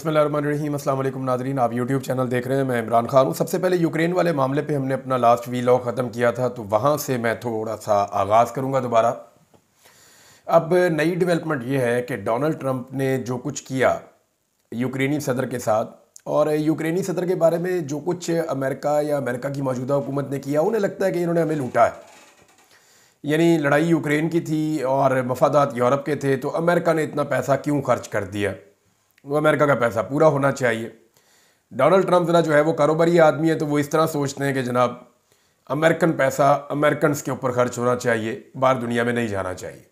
बिस्मिल्लाहिर्रहमानिर्रहीम। अस्सलाम वालेकुम नाज़रीन, आप यूट्यूब चैनल देख रहे हैं। मैं इमरान खान हूँ। सबसे पहले यूक्रेन वाले मामले पे हमने अपना लास्ट वीलॉग ख़त्म किया था, तो वहाँ से मैं थोड़ा सा आगाज़ करूँगा दोबारा। अब नई डेवलपमेंट ये है कि डोनाल्ड ट्रंप ने जो कुछ किया यूक्रेनी सदर के साथ, और यूक्रेनी सदर के बारे में जो कुछ अमेरिका या अमेरिका की मौजूदा हुकूमत ने किया, उन्हें लगता है कि इन्होंने हमें लूटा है। यानी लड़ाई यूक्रेन की थी और मफादात यूरोप के थे, तो अमेरिका ने इतना पैसा क्यों खर्च कर दिया? वो अमेरिका का पैसा पूरा होना चाहिए। डोनाल्ड ट्रंप ज़रा जो है वो कारोबारी आदमी है, तो वो इस तरह सोचते हैं कि जनाब अमेरिकन पैसा अमेरिकन के ऊपर खर्च होना चाहिए, बाहर दुनिया में नहीं जाना चाहिए।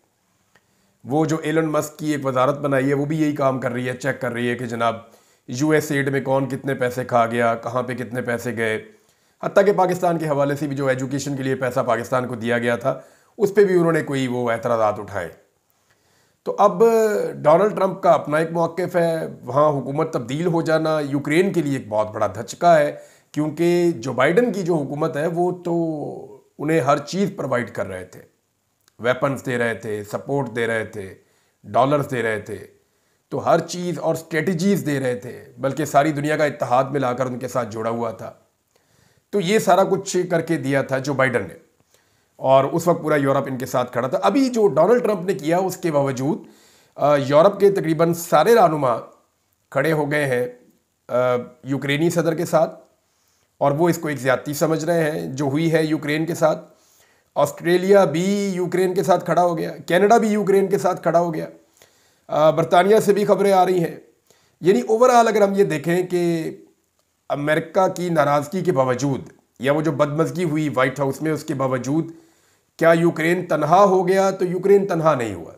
वो जो एलन मस्क की एक वजारत बनाई है, वो भी यही काम कर रही है, चेक कर रही है कि जनाब यूएस एड में कौन कितने पैसे खा गया, कहाँ पे कितने पैसे गए। हत्ता कि पाकिस्तान के हवाले से भी जो एजुकेशन के लिए पैसा पाकिस्तान को दिया गया था, उस पर भी उन्होंने कोई वो एतराज़ात उठाए। तो अब डोनाल्ड ट्रंप का अपना एक मौक़िफ़ है, वहाँ हुकूमत तब्दील हो जाना यूक्रेन के लिए एक बहुत बड़ा धचका है, क्योंकि जो बाइडन की जो हुकूमत है वो तो उन्हें हर चीज़ प्रोवाइड कर रहे थे, वेपन्स दे रहे थे, सपोर्ट दे रहे थे, डॉलर्स दे रहे थे, तो हर चीज़ और स्ट्रेटजीज़ दे रहे थे, बल्कि सारी दुनिया का इत्तेहाद मिलाकर उनके साथ जुड़ा हुआ था। तो ये सारा कुछ करके दिया था जो बाइडन ने, और उस वक्त पूरा यूरोप इनके साथ खड़ा था। अभी जो डोनाल्ड ट्रंप ने किया, उसके बावजूद यूरोप के तकरीबन सारे रहनुमा खड़े हो गए हैं यूक्रेनी सदर के साथ, और वो इसको एक ज़्यादती समझ रहे हैं जो हुई है यूक्रेन के साथ। ऑस्ट्रेलिया भी यूक्रेन के साथ खड़ा हो गया, कनाडा भी यूक्रेन के साथ खड़ा हो गया, बरतानिया से भी खबरें आ रही हैं। यानी ओवरऑल अगर हम ये देखें कि अमेरिका की नाराज़गी के बावजूद, या वो जो बदमज़गी हुई वाइट हाउस में, उसके बावजूद क्या यूक्रेन तनहा हो गया? तो यूक्रेन तनहा नहीं हुआ।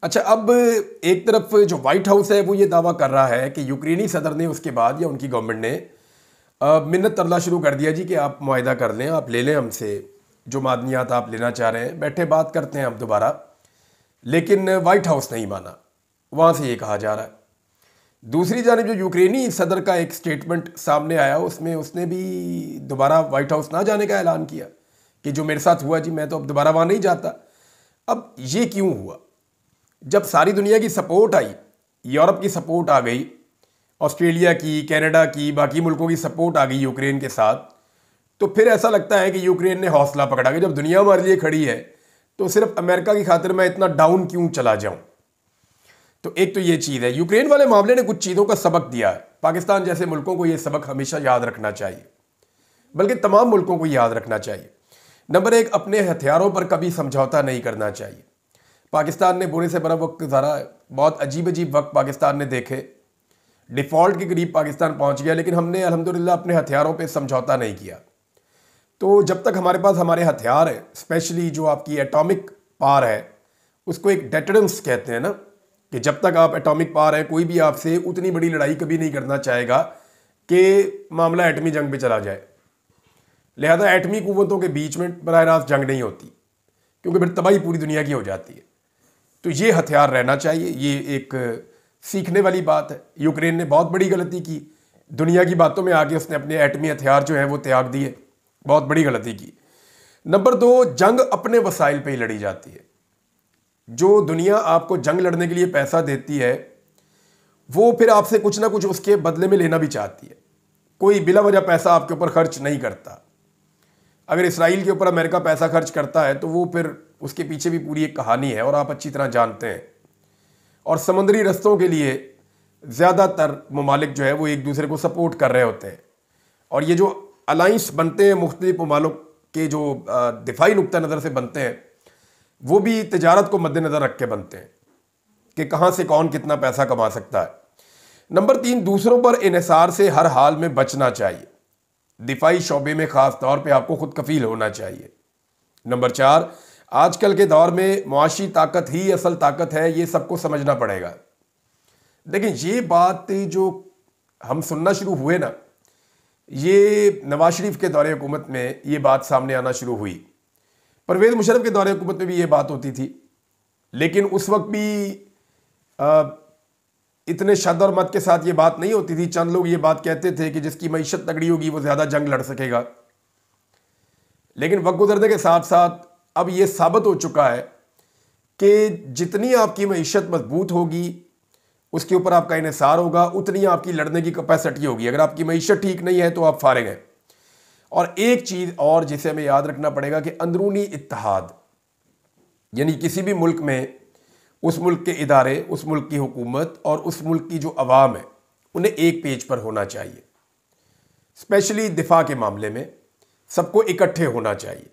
अच्छा, अब एक तरफ जो वाइट हाउस है वो ये दावा कर रहा है कि यूक्रेनी सदर ने उसके बाद, या उनकी गवर्नमेंट ने मिन्नत तरला शुरू कर दिया जी कि आप मुआहिदा कर लें, आप ले लें हमसे जो मादनियात आप लेना चाह रहे हैं, बैठे बात करते हैं हम दोबारा। लेकिन वाइट हाउस नहीं माना, वहाँ से ये कहा जा रहा है। दूसरी जानिब जो यूक्रेनी सदर का एक स्टेटमेंट सामने आया, उसमें उसने भी दोबारा वाइट हाउस ना जाने का ऐलान किया कि जो मेरे साथ हुआ जी, मैं तो अब दोबारा वहाँ नहीं जाता। अब ये क्यों हुआ? जब सारी दुनिया की सपोर्ट आई, यूरोप की सपोर्ट आ गई, ऑस्ट्रेलिया की, कनाडा की, बाकी मुल्कों की सपोर्ट आ गई यूक्रेन के साथ, तो फिर ऐसा लगता है कि यूक्रेन ने हौसला पकड़ा कि जब दुनिया हमारे लिए खड़ी है, तो सिर्फ अमेरिका की खातिर मैं इतना डाउन क्यों चला जाऊं। तो एक तो ये चीज़ है, यूक्रेन वाले मामले ने कुछ चीज़ों का सबक दिया है। पाकिस्तान जैसे मुल्कों को ये सबक हमेशा याद रखना चाहिए, बल्कि तमाम मुल्कों को याद रखना चाहिए। नंबर एक, अपने हथियारों पर कभी समझौता नहीं करना चाहिए। पाकिस्तान ने बुरे से बुरा वक्त गुजारा, बहुत अजीब अजीब वक्त पाकिस्तान ने देखे, डिफ़ॉल्ट के करीब पाकिस्तान पहुंच गया, लेकिन हमने अल्हम्दुलिल्लाह अपने हथियारों पे समझौता नहीं किया। तो जब तक हमारे पास हमारे हथियार है, स्पेशली जो आपकी एटॉमिक पावर है, उसको एक डेटरेंस कहते हैं ना, कि जब तक आप एटॉमिक पावर है, कोई भी आपसे उतनी बड़ी लड़ाई कभी नहीं करना चाहेगा कि मामला एटमी जंग पे चला जाए। लिहाजा एटमी कुव्वतों के बीच में बराह रास्त जंग नहीं होती, क्योंकि फिर तबाही पूरी दुनिया की हो जाती है। तो ये हथियार रहना चाहिए, ये एक सीखने वाली बात है। यूक्रेन ने बहुत बड़ी गलती की, दुनिया की बातों में आके उसने अपने एटमी हथियार जो हैं वो त्याग दिए, बहुत बड़ी गलती की। नंबर दो, जंग अपने वसाइल पे ही लड़ी जाती है। जो दुनिया आपको जंग लड़ने के लिए पैसा देती है, वो फिर आपसे कुछ ना कुछ उसके बदले में लेना भी चाहती है। कोई बिला वजह पैसा आपके ऊपर खर्च नहीं करता। अगर इसराइल के ऊपर अमेरिका पैसा खर्च करता है, तो वो फिर उसके पीछे भी पूरी एक कहानी है, और आप अच्छी तरह जानते हैं। और समुद्री रस्तों के लिए ज़्यादातर ममालिक जो है वो एक दूसरे को सपोर्ट कर रहे होते हैं, और ये जो अलाइंस बनते हैं मुख्तलिफ ममालिक के, जो दिफाई नुक्ता नज़र से बनते हैं, वो भी तिजारत को मद्देनज़र रख के बनते हैं कि कहाँ से कौन कितना पैसा कमा सकता है। नंबर तीन, दूसरों पर इन्हिसार से हर हाल में बचना चाहिए। दिफाई शोबे में ख़ास तौर पे आपको खुद कफील होना चाहिए। नंबर चार, आजकल के दौर में मुआशी ताकत ही असल ताकत है, ये सबको समझना पड़ेगा। लेकिन ये बात जो हम सुनना शुरू हुए ना, ये नवाज शरीफ के दौरे हुकूमत में ये बात सामने आना शुरू हुई। परवेज़ मुशर्रफ के दौरे हुकूमत में भी ये बात होती थी, लेकिन उस वक्त भी इतने शद और मत के साथ ये बात नहीं होती थी। चंद लोग ये बात कहते थे कि जिसकी मईशत तगड़ी होगी वो ज़्यादा जंग लड़ सकेगा। लेकिन वक्त गुजरने के साथ साथ अब ये साबित हो चुका है कि जितनी आपकी मईशत मजबूत होगी, उसके ऊपर आपका इन्हिसार होगा, उतनी आपकी लड़ने की कैपेसिटी होगी। अगर आपकी मईशत ठीक नहीं है तो आप फारिग हैं। और एक चीज़ और जिसे हमें याद रखना पड़ेगा कि अंदरूनी इत्तेहाद, यानी किसी भी मुल्क में उस मुल्क के इदारे, उस मुल्क की हुकूमत और उस मुल्क की जो अवाम है, उन्हें एक पेज पर होना चाहिए। स्पेशली दिफा के मामले में सबको इकट्ठे होना चाहिए।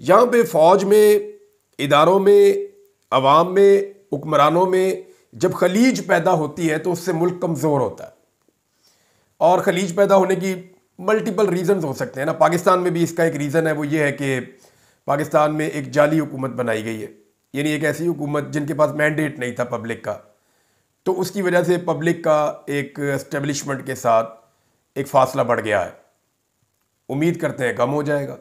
यहाँ पे फ़ौज में, इदारों में, अवाम में, हुक्मरानों में जब खलीज पैदा होती है तो उससे मुल्क कमज़ोर होता है। और खलीज पैदा होने की मल्टीपल रीज़न्स हो सकते हैं ना। पाकिस्तान में भी इसका एक रीज़न है, वो ये है कि पाकिस्तान में एक जाली हुकूमत बनाई गई है, यानी एक ऐसी हुकूमत जिनके पास मैंडेट नहीं था पब्लिक का, तो उसकी वजह से पब्लिक का एक एस्टेब्लिशमेंट के साथ एक फ़ासला बढ़ गया है। उम्मीद करते हैं कम हो जाएगा,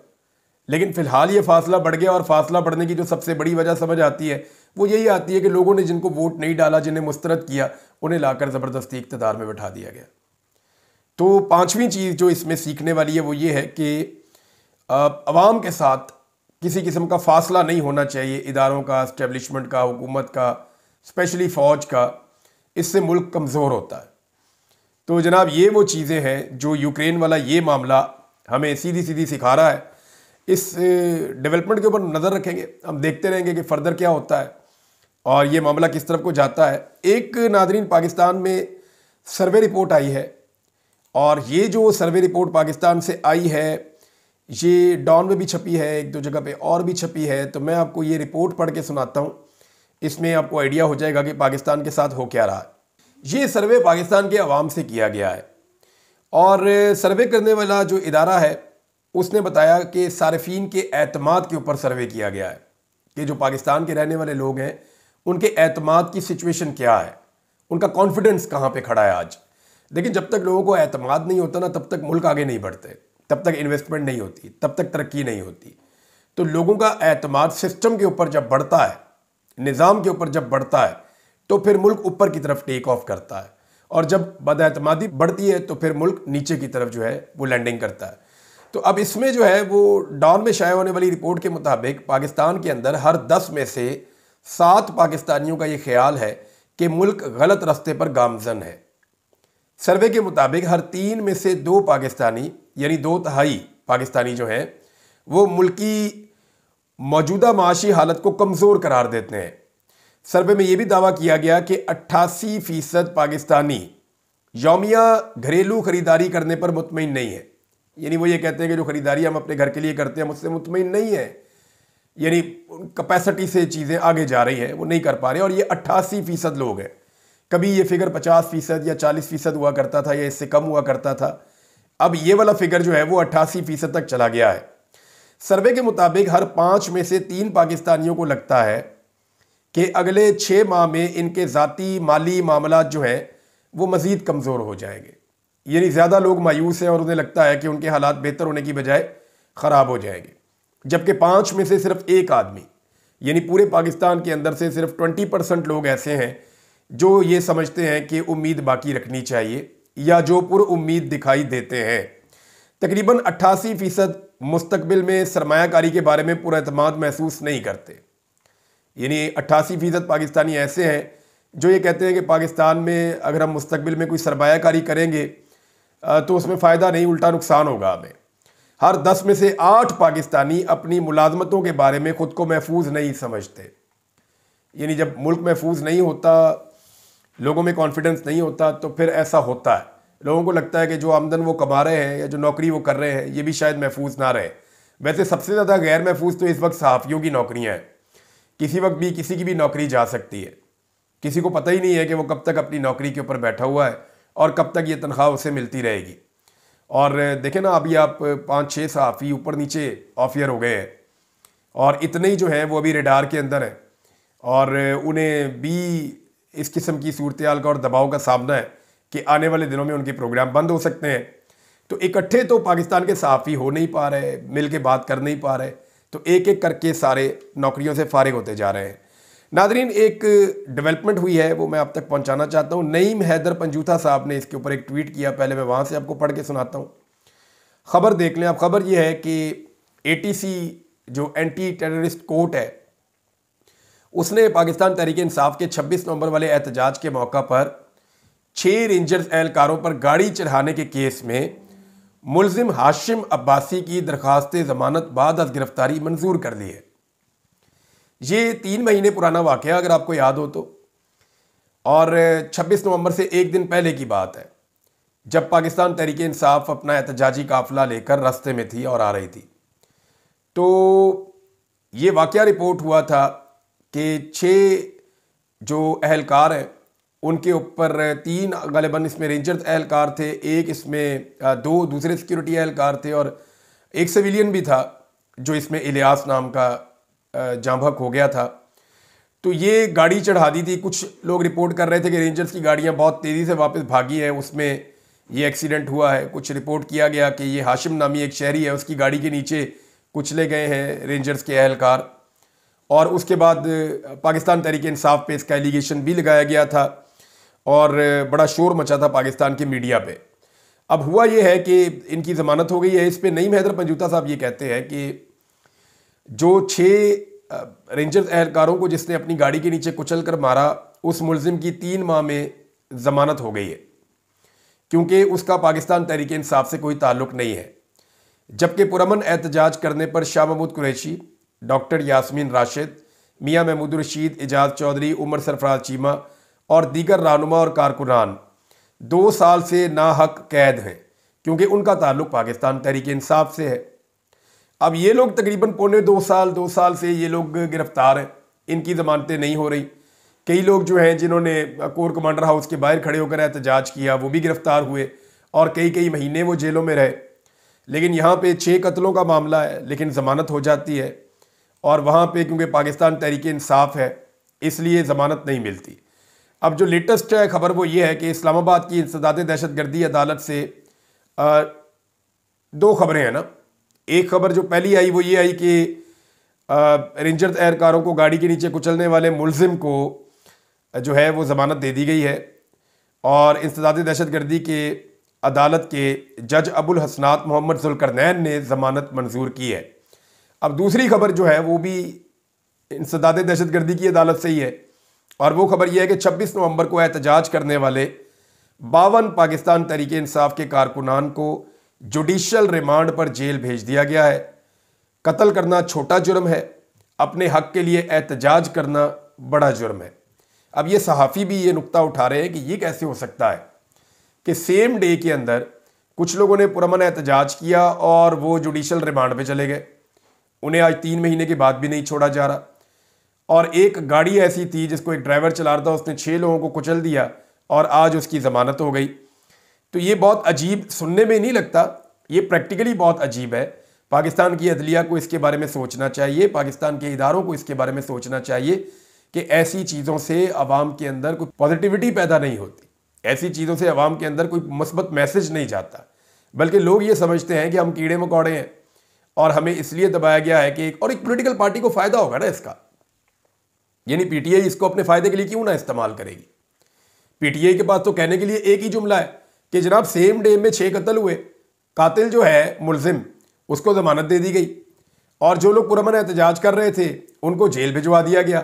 लेकिन फ़िलहाल ये फासला बढ़ गया। और फासला बढ़ने की जो सबसे बड़ी वजह समझ आती है वो यही आती है कि लोगों ने जिनको वोट नहीं डाला, जिन्हें मुस्तरद किया, उन्हें लाकर ज़बरदस्ती इक़्तिदार में बैठा दिया गया। तो पांचवी चीज़ जो इसमें सीखने वाली है वो ये है कि अवाम के साथ किसी किस्म का फासला नहीं होना चाहिए, इदारों का, इस्टेब्लिशमेंट का, हुकूमत का, स्पेशली फ़ौज का। इससे मुल्क कमज़ोर होता है। तो जनाब ये वो चीज़ें हैं जो यूक्रेन वाला ये मामला हमें सीधी सीधी सिखा रहा है। इस डेवलपमेंट के ऊपर नज़र रखेंगे, हम देखते रहेंगे कि फ़र्दर क्या होता है और ये मामला किस तरफ को जाता है। एक नादरीन, पाकिस्तान में सर्वे रिपोर्ट आई है और ये जो सर्वे रिपोर्ट पाकिस्तान से आई है ये डॉन में भी छपी है, एक दो जगह पे और भी छपी है। तो मैं आपको ये रिपोर्ट पढ़ के सुनाता हूँ, इसमें आपको आइडिया हो जाएगा कि पाकिस्तान के साथ हो क्या रहा है। ये सर्वे पाकिस्तान के अवाम से किया गया है और सर्वे करने वाला जो इदारा है उसने बताया कि सारिफीन के एतमाद के ऊपर सर्वे किया गया है कि जो पाकिस्तान के रहने वाले लोग हैं उनके एतमाद की सिचुएशन क्या है, उनका कॉन्फिडेंस कहाँ पे खड़ा है आज। लेकिन जब तक लोगों को एतमाद नहीं होता ना, तब तक मुल्क आगे नहीं बढ़ते, तब तक इन्वेस्टमेंट नहीं होती, तब तक तरक्की नहीं होती। तो लोगों का एतमाद सिस्टम के ऊपर जब बढ़ता है, निज़ाम के ऊपर जब बढ़ता है, तो फिर मुल्क ऊपर की तरफ टेक ऑफ करता है। और जब बदएतमादी बढ़ती है तो फिर मुल्क नीचे की तरफ जो है वो लैंडिंग करता है। तो अब इसमें जो है वो डॉन में शाया होने वाली रिपोर्ट के मुताबिक पाकिस्तान के अंदर हर 10 में से 7 पाकिस्तानियों का ये ख्याल है कि मुल्क गलत रास्ते पर गामजन है। सर्वे के मुताबिक हर 3 में से 2 पाकिस्तानी, यानी 2/3 पाकिस्तानी जो हैं वो मुल्क की मौजूदा माशी हालत को कमज़ोर करार देते हैं। सर्वे में ये भी दावा किया गया कि 88% पाकिस्तानी यौमिया घरेलू ख़रीदारी करने पर मुतमईन नहीं है। यानी वो ये कहते हैं कि जो ख़रीदारी हम अपने घर के लिए करते हैं मुझसे मुतमईन नहीं है, यानी कैपेसिटी से चीज़ें आगे जा रही हैं, वो नहीं कर पा रहे। और ये 88% लोग हैं। कभी ये फिगर 50% या 40% हुआ करता था या इससे कम हुआ करता था। अब ये वाला फिगर जो है वो 88% तक चला गया है। सर्वे के मुताबिक हर 5 में से 3 पाकिस्तानियों को लगता है कि अगले 6 माह में इनके ज़ाती माली मामलात जो हैं वो मज़ीद कमज़ोर हो जाएंगे। यानी ज़्यादा लोग मायूस हैं और उन्हें लगता है कि उनके हालात बेहतर होने की बजाय ख़राब हो जाएंगे। जबकि 5 में से सिर्फ 1 आदमी, यानी पूरे पाकिस्तान के अंदर से सिर्फ 20% लोग ऐसे हैं जो ये समझते हैं कि उम्मीद बाकी रखनी चाहिए या जो पुरउम्मीद दिखाई देते हैं। तकरीबन 88% मुस्तकबिल में सरमायाकारी के बारे में पुरएतमाद महसूस नहीं करते। यानी 88% पाकिस्तानी ऐसे हैं जो ये कहते हैं कि पाकिस्तान में अगर हम मुस्तकबिल में कोई सरमायाकारी करेंगे तो उसमें फ़ायदा नहीं, उल्टा नुकसान होगा हमें। हर 10 में से 8 पाकिस्तानी अपनी मुलाजमतों के बारे में ख़ुद को महफूज नहीं समझते। यानी जब मुल्क महफूज नहीं होता, लोगों में कॉन्फिडेंस नहीं होता, तो फिर ऐसा होता है। लोगों को लगता है कि जो आमदन वो कमा रहे हैं या जो नौकरी वो कर रहे हैं ये भी शायद महफूज ना रहे। वैसे सबसे ज़्यादा गैर महफूज तो इस वक्त सहाफ़ियों की नौकरियाँ हैं। किसी वक्त भी किसी की भी नौकरी जा सकती है। किसी को पता ही नहीं है कि वो कब तक अपनी नौकरी के ऊपर बैठा हुआ है और कब तक ये तनख्वाह उसे मिलती रहेगी। और देखें ना, अभी आप 5-6 सहाफ़ी ऊपर नीचे ऑफियर हो गए हैं और इतने ही जो हैं वो अभी रेडार के अंदर हैं और उन्हें भी इस किस्म की सूरत-ए-हाल का और दबाव का सामना है कि आने वाले दिनों में उनके प्रोग्राम बंद हो सकते हैं। तो इकट्ठे तो पाकिस्तान के सहाफ़ी हो नहीं पा रहे, मिल के बात कर नहीं पा रहे, तो एक एक करके सारे नौकरियों से फारिग होते जा रहे हैं। नादरीन, एक डेवलपमेंट हुई है वो मैं आप तक पहुंचाना चाहता हूं। नईम हैदर पंजूथा साहब ने इसके ऊपर एक ट्वीट किया, पहले मैं वहां से आपको पढ़ के सुनाता हूं। खबर देख लें आप। खबर ये है कि ATC जो एंटी टेररिस्ट कोर्ट है उसने पाकिस्तान तहरीक इंसाफ के 26 नवंबर वाले एहतजाज के मौका पर 6 रेंजर्स एहलकारों पर गाड़ी चढ़ाने के केस में मुलजिम हाशिम अब्बासी की दरख्वास्त ज़मानत बाद अज गिरफ्तारी मंजूर कर ली है। ये 3 महीने पुराना वाक़या अगर आपको याद हो तो, और 26 नवंबर से एक दिन पहले की बात है जब पाकिस्तान तहरीक इंसाफ अपना एहतजाजी काफिला लेकर रास्ते में थी और आ रही थी। तो ये वाक़या रिपोर्ट हुआ था कि 6 जो अहलकार हैं उनके ऊपर 3 गालिबन इसमें रेंजर्स एहलकार थे, एक इसमें 2 दूसरे सिक्योरिटी एहलकार थे और एक सिविलियन भी था जो इसमें इलियास नाम का जांभक हो गया था। तो ये गाड़ी चढ़ा दी थी। कुछ लोग रिपोर्ट कर रहे थे कि रेंजर्स की गाड़ियां बहुत तेज़ी से वापस भागी हैं, उसमें ये एक्सीडेंट हुआ है। कुछ रिपोर्ट किया गया कि ये हाशिम नामी एक शहरी है, उसकी गाड़ी के नीचे कुचले गए हैं रेंजर्स के एहलकार, और उसके बाद पाकिस्तान तहरीक इंसाफ पे इसका एलिगेशन भी लगाया गया था और बड़ा शोर मचा था पाकिस्तान के मीडिया पे। अब हुआ ये है कि इनकी ज़मानत हो गई है। इस पे नईम हैदर पंजूता साहब ये कहते हैं कि जो 6 रेंजर्स एहलकारों को जिसने अपनी गाड़ी के नीचे कुचल कर मारा, उस मुलजिम की 3 माह में ज़मानत हो गई है क्योंकि उसका पाकिस्तान तहरीक इंसाफ से कोई ताल्लुक़ नहीं है। जबकि पुरअमन एहतजाज करने पर शाह महमूद कुरैशी, डॉक्टर यास्मीन राशिद, मियाँ महमूद रशीद, एजाज चौधरी, उमर सरफराज चीमा और दीगर रहनुमा और कारकुनान 2 साल से नाहक कैद हैं क्योंकि उनका ताल्लुक़ पाकिस्तान तहरीक इंसाफ से है। अब ये लोग तकरीबन पौने 2 साल से ये लोग गिरफ्तार हैं, इनकी ज़मानतें नहीं हो रही। कई लोग जो हैं जिन्होंने कोर कमांडर हाउस के बाहर खड़े होकर एहतजाज किया वो भी गिरफ्तार हुए और कई महीने वो जेलों में रहे। लेकिन यहाँ पे 6 कत्लों का मामला है लेकिन ज़मानत हो जाती है, और वहाँ पे क्योंकि पाकिस्तान तहरीक इंसाफ है इसलिए ज़मानत नहीं मिलती। अब जो लेटेस्ट खबर वो ये है कि इस्लामाबाद की इंसदाद दहशतगर्दी अदालत से 2 खबरें हैं ना। एक खबर जो पहली आई वो ये आई कि रेंजर एहलकारों को गाड़ी के नीचे कुचलने वाले मुलजिम को जो है वो ज़मानत दे दी गई है और इंसदाद दहशतगर्दी के अदालत के जज अबुल हसनात मोहम्मद जुल्करनैन ने ज़मानत मंजूर की है। अब दूसरी खबर जो है वो भी इंसदाद दहशतगर्दी की अदालत से ही है, और वो खबर यह है कि 26 नवंबर को एहतजाज करने वाले 52 पाकिस्तान तहरीक इंसाफ के कारकुनान को जुडिशल रिमांड पर जेल भेज दिया गया है। कत्ल करना छोटा जुर्म है, अपने हक के लिए एहतजाज करना बड़ा जुर्म है। अब ये सहाफ़ी भी ये नुक्ता उठा रहे हैं कि ये कैसे हो सकता है कि सेम डे के अंदर कुछ लोगों ने पुरअमन एहतजाज किया और वो जुडिशल रिमांड पे चले गए, उन्हें आज 3 महीने के बाद भी नहीं छोड़ा जा रहा। और एक गाड़ी ऐसी थी जिसको एक ड्राइवर चला रहा था, उसने 6 लोगों को कुचल दिया और आज उसकी ज़मानत हो गई। तो ये बहुत अजीब, सुनने में नहीं लगता, ये प्रैक्टिकली बहुत अजीब है। पाकिस्तान की अदलिया को इसके बारे में सोचना चाहिए, पाकिस्तान के इदारों को इसके बारे में सोचना चाहिए कि ऐसी चीज़ों से अवाम के अंदर कोई पॉजिटिविटी पैदा नहीं होती, ऐसी चीज़ों से अवाम के अंदर कोई मस्बत मैसेज नहीं जाता, बल्कि लोग ये समझते हैं कि हम कीड़े मकोड़े हैं और हमें इसलिए दबाया गया है कि एक पॉलिटिकल पार्टी को फ़ायदा होगा ना इसका, यानी पीटीआई इसको अपने फ़ायदे के लिए क्यों ना इस्तेमाल करेगी। पीटीआई के पास तो कहने के लिए एक ही जुमला है कि जनाब सेम डे में 6 कत्ल हुए, कातिल जो है मुलजिम उसको ज़मानत दे दी गई और जो लोग पुरअमन एहतजाज कर रहे थे उनको जेल भिजवा दिया गया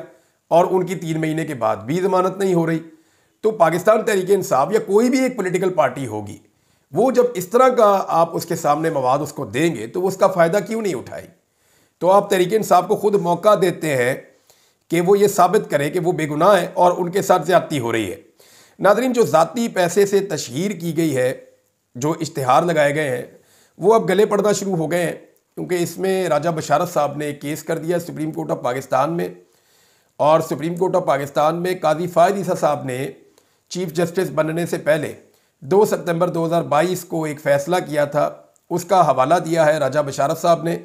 और उनकी 3 महीने के बाद भी ज़मानत नहीं हो रही। तो पाकिस्तान तहरीक इंसाफ या कोई भी एक पॉलिटिकल पार्टी होगी, वो जब इस तरह का आप उसके सामने मवाद उसको देंगे तो उसका फ़ायदा क्यों नहीं उठाई। तो आप तहरीक इंसाफ को खुद मौका देते हैं कि वो ये साबित करे कि वो बेगुनाह है और उनके साथ ज़्यादती हो रही है। नाज़रीन, जो ज़ाती पैसे से तशहीर की गई है, जो इश्तिहार लगाए गए हैं, वो अब गले पड़ना शुरू हो गए हैं क्योंकि इसमें राजा बशारत साहब ने एक केस कर दिया सुप्रीम कोर्ट ऑफ पाकिस्तान में, और सुप्रीम कोर्ट ऑफ पाकिस्तान में काजी फ़ायद ईसा साहब ने चीफ जस्टिस बनने से पहले 2 सितंबर 2022 को एक फ़ैसला किया था, उसका हवाला दिया है राजा बशारत साहब ने।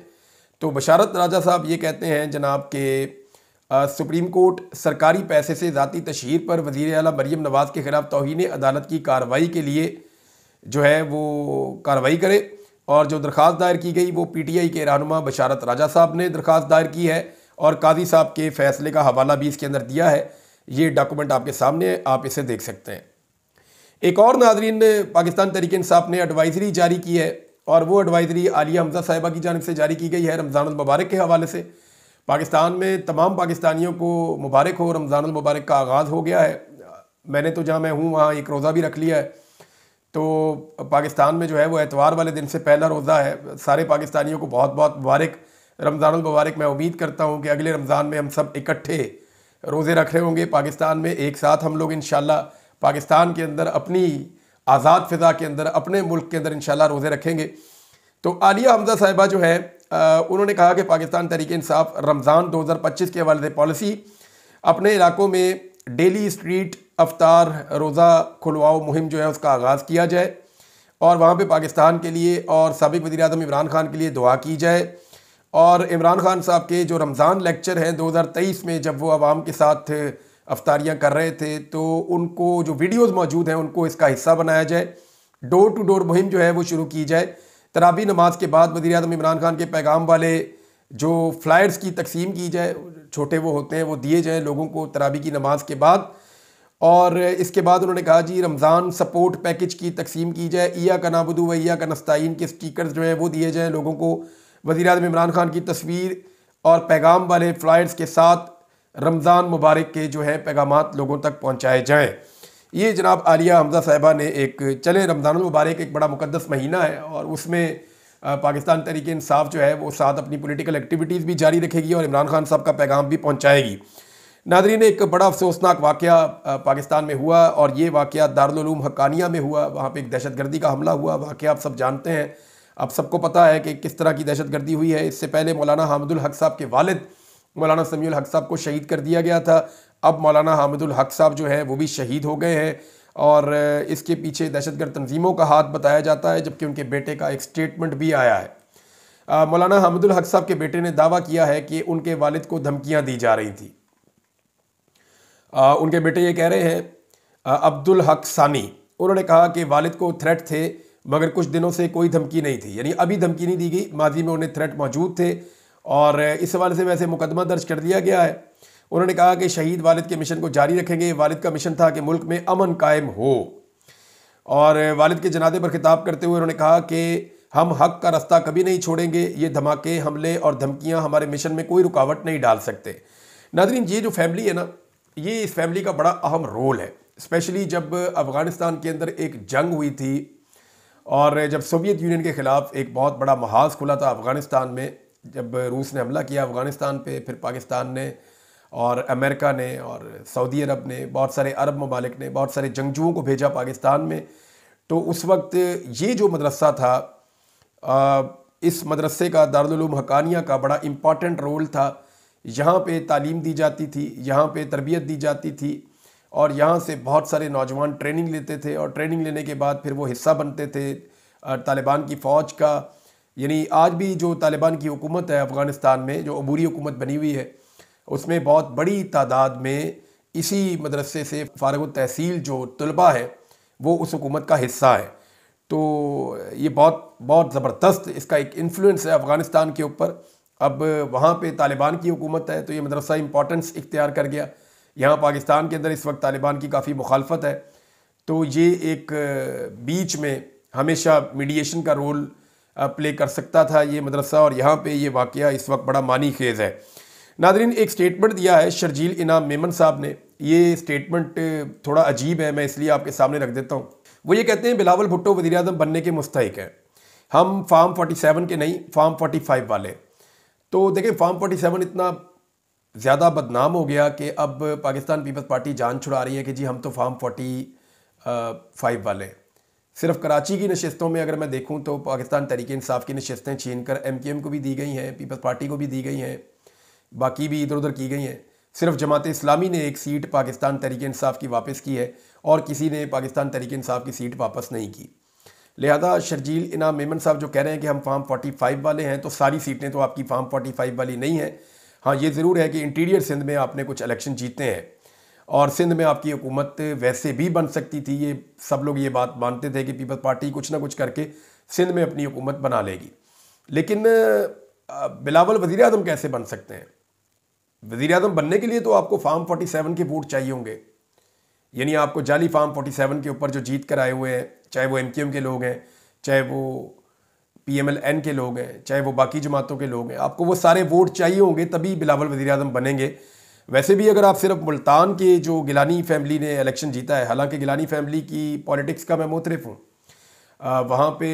तो बशारत राजा साहब ये कहते हैं जनाब के सुप्रीम कोर्ट सरकारी पैसे से ज़ाती तशहीर पर वज़ीर आला मरीम नवाज़ के ख़िलाफ़ तौहीन अदालत की कार्रवाई के लिए जो है वो कार्रवाई करे, और जो दरख्वास्त दायर की गई वो पीटीआई के रहनुमा बशारत राजा साहब ने दरख्वास्त दायर की है और काजी साहब के फ़ैसले का हवाला भी इसके अंदर दिया है। ये डॉक्यूमेंट आपके सामने है, आप इसे देख सकते हैं। एक और नाज़रीन, पाकिस्तान तहरीक इंसाफ ने एडवाइज़री जारी की है और वो एडवाइज़री आलिया हमज़ा साहिबा की जानिब से जारी की गई है रमज़ान मुबारक के हवाले से। पाकिस्तान में तमाम पाकिस्तानियों को मुबारक हो, रमज़ानुल मुबारक का आगाज़ हो गया है। मैंने तो जहाँ मैं हूँ वहाँ एक रोज़ा भी रख लिया है। तो पाकिस्तान में जो है वो एतवार वाले दिन से पहला रोज़ा है। सारे पाकिस्तानियों को बहुत बहुत मुबारक, रमज़ानुल मुबारक। मैं उम्मीद करता हूँ कि अगले रमज़ान में हम सब इकट्ठे रोज़े रख रहे होंगे पाकिस्तान में, एक साथ हम लोग इंशाल्लाह पाकिस्तान के अंदर अपनी आज़ाद फ़िज़ा के अंदर, अपने मुल्क के अंदर इंशाल्लाह रोज़े रखेंगे। तो आलिया हमज़ा साहिबा जो है उन्होंने कहा कि पाकिस्तान तहरीक-ए-इंसाफ रमज़ान 2025 के हवाले से पॉलिसी, अपने इलाकों में डेली स्ट्रीट अफ्तार रोज़ा खुलवाओ मुहिम जो है उसका आगाज़ किया जाए और वहाँ पे पाकिस्तान के लिए और साबिक़ वज़ीर-ए-आज़म इमरान खान के लिए दुआ की जाए। और इमरान खान साहब के जो रमज़ान लेक्चर हैं 2023 में जब वो आवाम के साथ अफ्तारियाँ कर रहे थे, तो उनको जो वीडियोज़ मौजूद हैं उनको इसका हिस्सा बनाया जाए। डोर टू डोर मुहिम जो है वो शुरू की जाए। तरावी नमाज के बाद वज़ीर-ए-आज़म इमरान खान के पैगाम वाले जो फ्लायर्स की तकसीम की जाए, छोटे वो होते हैं, वो दिए जाएँ लोगों को तरावी की नमाज के बाद। और इसके बाद उन्होंने कहा जी रमज़ान सपोर्ट पैकेज की तकसीम की जाए। इय्याका नअबुदु व इय्याका नस्तईन के स्टिकर्स जो हैं वो दिए जाएँ लोगों को। वज़ीर-ए-आज़म इमरान खान की तस्वीर और पैगाम वाले फ्लायर्स के साथ रमज़ान मुबारक के जो है पैगामात लोगों तक पहुँचाए जाएँ। ये जनाब आलिया हमज़ा साहिबा ने एक चले रमज़ानुल मुबारक एक बड़ा मुक़द्दस महीना है और उसमें पाकिस्तान तहरीक-ए-इंसाफ जो है वो साथ अपनी पॉलिटिकल एक्टिविटीज़ भी जारी रखेगी और इमरान खान साहब का पैगाम भी पहुँचाएगी। नाज़रीन, एक बड़ा अफसोसनाक वाक़या पाकिस्तान में हुआ और ये वाक़या दारुल उलूम हक्कानिया में हुआ। वहाँ पे एक दहशतगर्दी का हमला हुआ। वाक़या आप सब जानते हैं, आप सबको पता है कि किस तरह की दहशतगर्दी हुई है। इससे पहले मौलाना हामिदुल हक साहब के वालिद मौलाना समीउल हक साहब को शहीद कर दिया गया था। अब मौलाना हामिदुल हक साहब जो है वो भी शहीद हो गए हैं और इसके पीछे दहशतगर्द तंजीमों का हाथ बताया जाता है, जबकि उनके बेटे का एक स्टेटमेंट भी आया है। मौलाना हामिदुल हक साहब के बेटे ने दावा किया है कि उनके वालिद को धमकियाँ दी जा रही थी। उनके बेटे ये कह रहे हैं अब्दुल हक सानी, उन्होंने कहा कि वालिद को थ्रेट थे मगर कुछ दिनों से कोई धमकी नहीं थी, यानी अभी धमकी नहीं दी गई, माजी में उन्हें थ्रेट मौजूद थे और इस हवाले से वैसे मुकदमा दर्ज कर दिया गया है। उन्होंने कहा कि शहीद वालिद के मिशन को जारी रखेंगे। वालिद का मिशन था कि मुल्क में अमन कायम हो और वालिद के जनाजे पर खिताब करते हुए उन्होंने कहा कि हम हक का रास्ता कभी नहीं छोड़ेंगे। ये धमाके, हमले और धमकियां हमारे मिशन में कोई रुकावट नहीं डाल सकते। नाज़रीन, ये जो फैमिली है ना, ये इस फैमिली का बड़ा अहम रोल है, स्पेशली जब अफ़गानिस्तान के अंदर एक जंग हुई थी और जब सोवियत यूनियन के ख़िलाफ़ एक बहुत बड़ा महाज खुला था अफ़गानिस्तान में, जब रूस ने हमला किया अफ़गानिस्तान पे, फिर पाकिस्तान ने और अमेरिका ने और सऊदी अरब ने, बहुत सारे अरब ममालिक ने बहुत सारे जंगजुओं को भेजा पाकिस्तान में। तो उस वक्त ये जो मदरसा था, इस मदरसे का दारुल उलूम हक्कानिया का बड़ा इम्पॉर्टेंट रोल था। यहाँ पे तालीम दी जाती थी, यहाँ पे तरबियत दी जाती थी और यहाँ से बहुत सारे नौजवान ट्रेनिंग लेते थे और ट्रेनिंग लेने के बाद फिर वो हिस्सा बनते थे तालिबान की फ़ौज का। यानी आज भी जो तालिबान की हुकूमत है अफ़गानिस्तान में, जो अबूरी हुकूमत बनी हुई है, उसमें बहुत बड़ी तादाद में इसी मदरसे से फ़ारिग़ तहसील जो तलबा है वो उस हुकूमत का हिस्सा है। तो ये बहुत बहुत ज़बरदस्त इसका एक इन्फ्लुएंस है अफ़गानिस्तान के ऊपर। अब वहाँ पे तालिबान की हुकूमत है तो ये मदरसा इम्पॉर्टेंस इख्तियार कर गया। यहाँ पाकिस्तान के अंदर इस वक्त तालिबान की काफ़ी मुखालफत है, तो ये एक बीच में हमेशा मीडिएशन का रोल प्ले कर सकता था ये मदरसा और यहाँ पे ये वाक़या इस वक्त बड़ा मानी खेज़ है। नाज़रीन, एक स्टेटमेंट दिया है शर्जील इनाम मेमन साहब ने। ये स्टेटमेंट थोड़ा अजीब है, मैं इसलिए आपके सामने रख देता हूँ। वो ये कहते हैं बिलावल भुट्टो वज़ीर-ए-आज़म बनने के मुस्तहिक हैं, हम फार्म 47 के नहीं फार्म 45 वाले। तो देखें, फार्म 47 इतना ज़्यादा बदनाम हो गया कि अब पाकिस्तान पीपल्स पार्टी जान छुड़ा रही है कि जी हम तो फार्म 45 वाले। सिर्फ कराची की नशस्तों में अगर मैं देखूँ तो पाकिस्तान तहरीक-ए-इंसाफ की नशस्तें छीन कर MKM को भी दी गई हैं, पीपल्स पार्टी को भी दी गई हैं, बाकी भी इधर उधर की गई हैं। सिर्फ जमात इस्लामी ने एक सीट पाकिस्तान तहरीक-ए-इंसाफ की वापस की है और किसी ने पाकिस्तान तहरीक-ए-इंसाफ की सीट वापस नहीं की। लिहाजा शर्जील इनाम मेमन साहब जो कह रहे हैं कि हम फार्म 45 वाले हैं, तो सारी सीटें तो आपकी फार्म 45 वाली नहीं हैं। हाँ, ये ज़रूर है कि इंटीरियर सिंध में आपने कुछ इलेक्शन जीते हैं और सिंध में आपकी हुकूमत वैसे भी बन सकती थी। ये सब लोग ये बात मानते थे कि पीपल्स पार्टी कुछ ना कुछ करके सिंध में अपनी हुकूमत बना लेगी। लेकिन बिलावल वज़ीर-ए-आज़म कैसे बन सकते हैं? वज़ीर-ए-आज़म बनने के लिए तो आपको फार्म 47 के वोट चाहिए होंगे, यानी आपको जाली फार्म 47 के ऊपर जो जीत कर आए हुए हैं, चाहे वो MKM के लोग हैं, चाहे वो PMLN के लोग हैं, चाहे वो बाकी जमातों के लोग हैं, आपको वो सारे वोट चाहिए होंगे तभी बिलावल वज़ीर-ए-आज़म बनेंगे। वैसे भी अगर आप सिर्फ मुल्तान के जो गिलानी फैमिली ने इलेक्शन जीता है, हालांकि गिलानी फैमिली की पॉलिटिक्स का मैं मोतरफ हूँ, वहाँ पे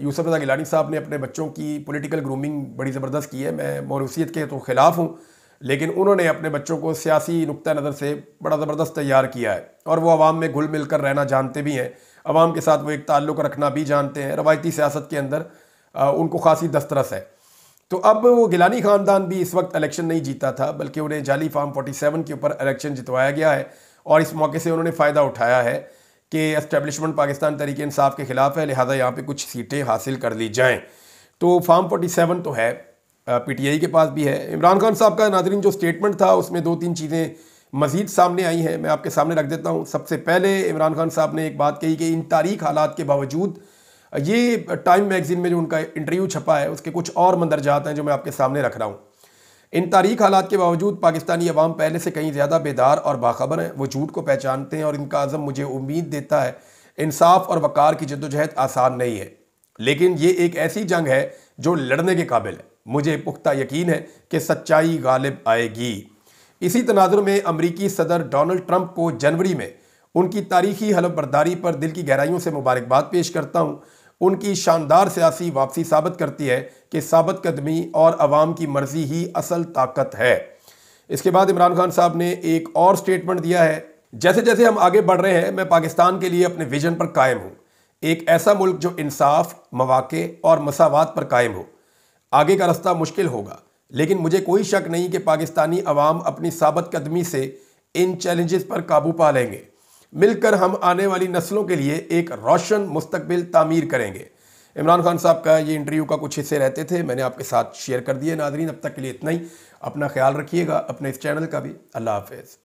यूसुफ रज़ा गिलानी साहब ने अपने बच्चों की पॉलिटिकल ग्रूमिंग बड़ी ज़बरदस्त की है। मैं मौरूसियत के तो ख़िलाफ़ हूँ, लेकिन उन्होंने अपने बच्चों को सियासी नुक्ता नज़र से बड़ा ज़बरदस्त तैयार किया है और वो आवाम में घुल मिल कर रहना जानते भी हैं, आवाम के साथ वो एक ताल्लुक़ रखना भी जानते हैं। रवायती सियासत के अंदर उनको खासी दस्तरस है। तो अब वो गिलानी ख़ानदान भी इस वक्त इलेक्शन नहीं जीता था, बल्कि उन्हें जाली फार्म 47 के ऊपर इलेक्शन जितवाया गया है और इस मौके से उन्होंने फ़ायदा उठाया है कि एस्टेब्लिशमेंट पाकिस्तान तहरीक इंसाफ के ख़िलाफ़ है, लिहाजा यहाँ पे कुछ सीटें हासिल कर ली जाएँ। तो फार्म 47 तो है, PTI के पास भी है। इमरान खान साहब का नाज़रीन जो स्टेटमेंट था उसमें 2-3 चीज़ें मज़ीद सामने आई हैं, मैं आपके सामने रख देता हूँ। सबसे पहले इमरान खान साहब ने एक बात कही कि इन तारीख हालात के बावजूद, ये टाइम मैगज़ीन में जो उनका इंटरव्यू छपा है उसके कुछ और मंदरजात हैं जो मैं आपके सामने रख रहा हूँ। इन तारीख हालात के बावजूद पाकिस्तानी अवाम पहले से कहीं ज़्यादा बेदार और बाखबर हैं, वो झूठ को पहचानते हैं और इनका अज़म मुझे उम्मीद देता है इंसाफ और वक़ार की जद्दोजहद आसान नहीं है, लेकिन ये एक ऐसी जंग है जो लड़ने के काबिल है। मुझे पुख्ता यकीन है कि सच्चाई गालिब आएगी। इसी तनाजुर में अमरीकी सदर डोनाल्ड ट्रंप को जनवरी में उनकी तारीखी हलफबर्दारी पर दिल की गहराइयों से मुबारकबाद पेश करता हूँ। उनकी शानदार सियासी वापसी साबित करती है कि साबित कदमी और अवाम की मर्जी ही असल ताकत है। इसके बाद इमरान खान साहब ने एक और स्टेटमेंट दिया है, जैसे जैसे हम आगे बढ़ रहे हैं मैं पाकिस्तान के लिए अपने विजन पर कायम हूँ, एक ऐसा मुल्क जो इंसाफ, मौक़े और मसावात पर कायम हो। आगे का रास्ता मुश्किल होगा, लेकिन मुझे कोई शक नहीं कि पाकिस्तानी अवाम अपनी साबित कदमी से इन चैलेंजेस पर काबू पा लेंगे। मिलकर हम आने वाली नस्लों के लिए एक रोशन मुस्तकबिल तामीर करेंगे। इमरान खान साहब का ये इंटरव्यू का कुछ हिस्से रहते थे, मैंने आपके साथ शेयर कर दिए। नाज़रीन, अब तक के लिए इतना ही। अपना ख्याल रखिएगा, अपने इस चैनल का भी। अल्लाह हाफ़िज़।